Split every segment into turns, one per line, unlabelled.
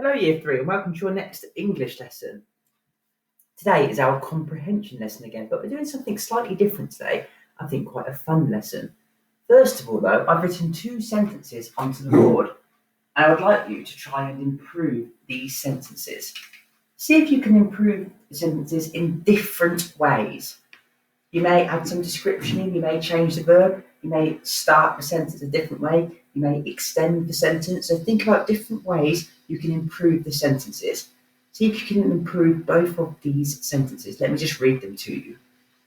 Hello Year 3 and welcome to your next English lesson. Today is our comprehension lesson again, but we're doing something slightly different today. I think quite a fun lesson. First of all though, I've written 2 sentences onto the board and I would like you to try and improve these sentences. See if you can improve the sentences in different ways. You may add some description in, you may change the verb, you may start the sentence a different way, you may extend the sentence. So think about different ways you can improve the sentences. See if you can improve both of these sentences. Let me just read them to you.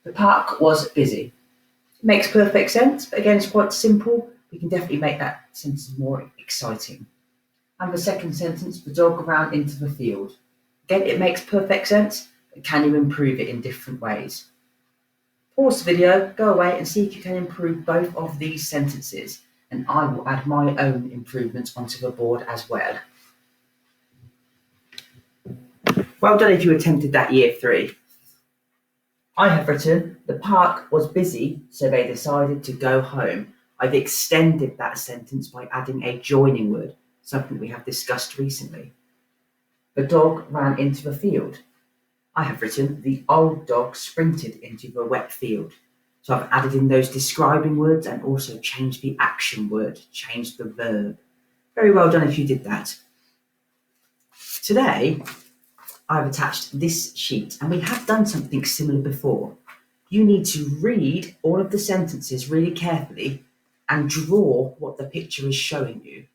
The park was busy. It makes perfect sense, but again, it's quite simple. We can definitely make that sentence more exciting. And the second sentence, the dog ran into the field. Again, it makes perfect sense, but can you improve it in different ways? Pause the video, go away and see if you can improve both of these sentences, and I will add my own improvements onto the board as well. Well done if you attempted that Year 3. I have written, the park was busy, so they decided to go home. I've extended that sentence by adding a joining word, something we have discussed recently. The dog ran into the field. I have written, the old dog sprinted into the wet field. So I've added in those describing words and also changed the action word, changed the verb. Very well done if you did that. Today, I've attached this sheet and we have done something similar before. You need to read all of the sentences really carefully and draw what the picture is showing you.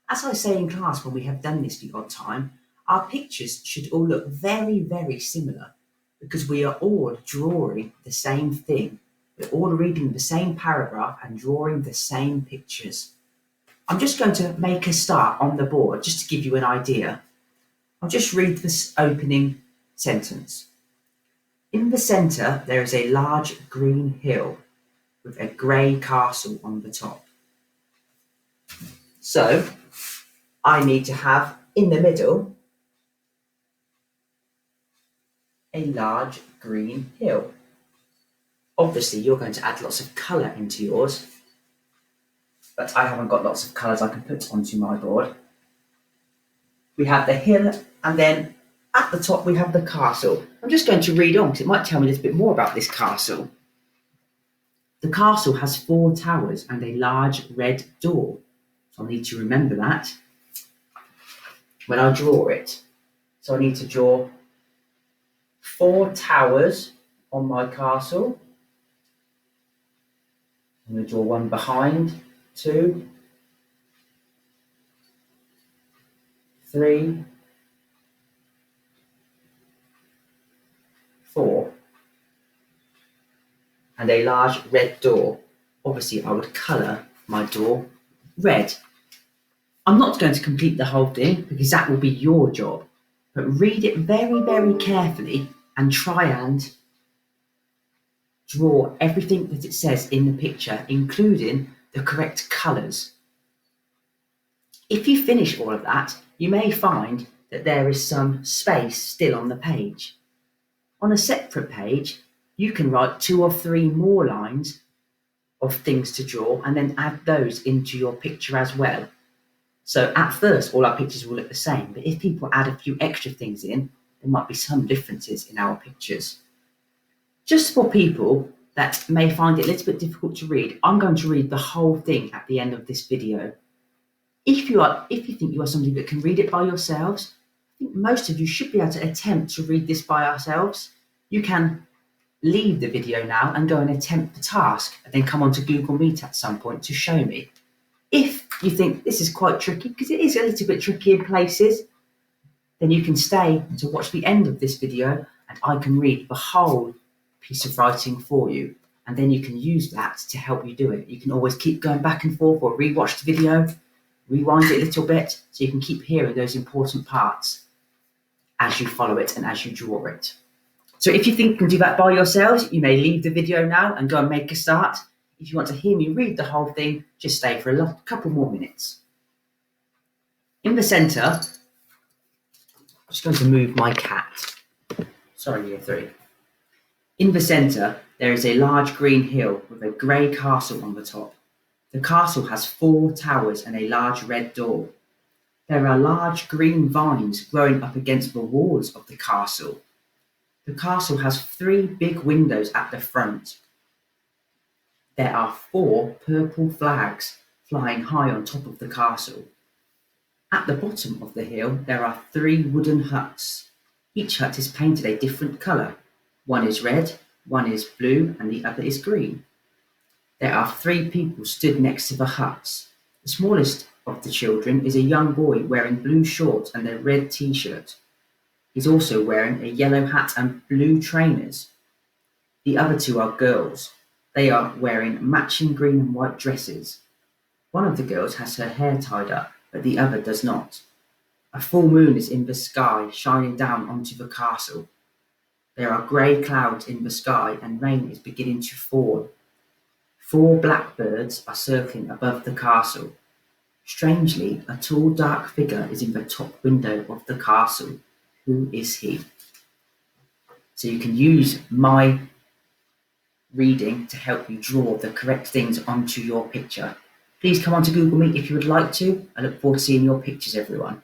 As I say in class when we have done this the odd time, our pictures should all look very, very similar because we are all drawing the same thing. We're all reading the same paragraph and drawing the same pictures. I'm just going to make a start on the board just to give you an idea. I'll just read this opening sentence. In the centre, there is a large green hill with a grey castle on the top. So, I need to have in the middle a large green hill. Obviously, you're going to add lots of colour into yours, but I haven't got lots of colours I can put onto my board. We have the hill, and then at the top we have the castle. I'm just going to read on because it might tell me a little bit more about this castle. The castle has 4 towers and a large red door. So I need to remember that when I draw it. So I need to draw 4 towers on my castle. I'm going to draw one behind, 2, 3, 4, and a large red door. Obviously, I would colour my door red. I'm not going to complete the whole thing because that will be your job, but read it very, very carefully and try and draw everything that it says in the picture, including the correct colours. If you finish all of that, you may find that there is some space still on the page. On a separate page, you can write 2 or 3 more lines of things to draw and then add those into your picture as well. So at first, all our pictures will look the same, but if people add a few extra things in, there might be some differences in our pictures. Just for people that may find it a little bit difficult to read, I'm going to read the whole thing at the end of this video. If you think you are somebody that can read it by yourselves, I think most of you should be able to attempt to read this by ourselves. You can leave the video now and go and attempt the task and then come on to Google Meet at some point to show me. If you think this is quite tricky, because it is a little bit tricky in places, then you can stay to watch the end of this video and I can read the whole piece of writing for you. And then you can use that to help you do it. You can always keep going back and forth or rewatch the video, rewind it a little bit so you can keep hearing those important parts as you follow it and as you draw it. So if you think you can do that by yourselves, you may leave the video now and go and make a start. If you want to hear me read the whole thing, just stay for a couple more minutes. In the centre, I'm just going to move my cat. Sorry, Year 3. In the centre, there is a large green hill with a grey castle on the top. The castle has 4 towers and a large red door. There are large green vines growing up against the walls of the castle. The castle has 3 big windows at the front. There are 4 purple flags flying high on top of the castle. At the bottom of the hill, there are 3 wooden huts. Each hut is painted a different colour. One is red, one is blue, and the other is green. There are 3 people stood next to the huts. The smallest of the children is a young boy wearing blue shorts and a red t-shirt. He's also wearing a yellow hat and blue trainers. The other 2 are girls. They are wearing matching green and white dresses. One of the girls has her hair tied up, but the other does not. A full moon is in the sky, shining down onto the castle. There are grey clouds in the sky and rain is beginning to fall. 4 blackbirds are circling above the castle. Strangely, a tall dark figure is in the top window of the castle. Who is he? So you can use my reading to help you draw the correct things onto your picture. Please come on to Google Meet if you would like to. I look forward to seeing your pictures, everyone.